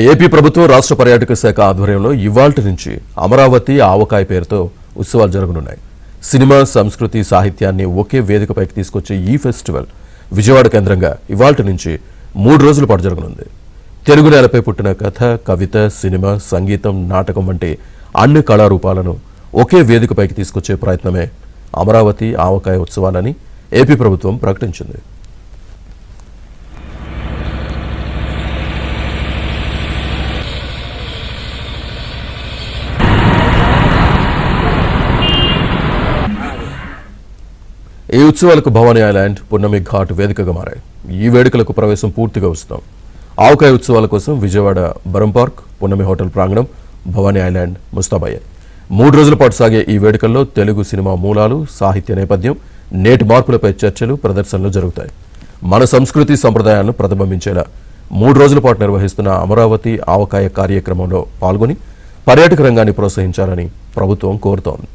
AP ప్రభుత్వం రాష్ట్ర పర్యాటక శాఖ ఆధ్వర్యంలో ఇవాల్టి నుంచి అమరావతి ఆవకాయ పేరుతో ఉత్సవాలు జరగనున్నాయి. సినిమా, సంస్కృతి, సాహిత్యాన్ని ఒకే వేదికపైకి తీసుకొచ్చే ఈ ఫెస్టివల్ విజయవాడ కేంద్రంగా ఇవాల్టి నుంచి 3 రోజుల పాటు జరగనుంది. తెలుగు నేలపై పుట్టిన కథ, కవిత, సినిమా, సంగీతం, నాటకం వంటి అన్ని కళారూపాలను ఒకే వేదికపైకి తీసుకొచ్చే ప్రయత్నమే అమరావతి ఆవకాయ ఉత్సవాలని ఏపీ ప్రభుత్వం ప్రకటించింది. ఈ ఉత్సవాలకు భవానీ ఐలాండ్, పున్నమి ఘాట్ వేదికగా మారాయి. ఈ వేడుకలకు ప్రవేశం పూర్తిగా ఉచితం. ఆవకాయ ఉత్సవాల కోసం విజయవాడ బరం పార్క్, పున్నమి హోటల్ ప్రాంగణం, భవానీ ఐలాండ్ ముస్తాబయ్యాయి. 3 రోజుల పాటు సాగే ఈ వేడుకల్లో తెలుగు సినిమా మూలాలు, సాహిత్య నేపథ్యం, నేటి మార్పులపై చర్చలు, ప్రదర్శనలు జరుగుతాయి. మన సంస్కృతి సంప్రదాయాలను ప్రతిబింబించేలా 3 రోజుల పాటు నిర్వహిస్తున్న అమరావతి ఆవకాయ కార్యక్రమంలో పాల్గొని పర్యాటక రంగాన్ని ప్రోత్సహించాలని ప్రభుత్వం కోరుతోంది.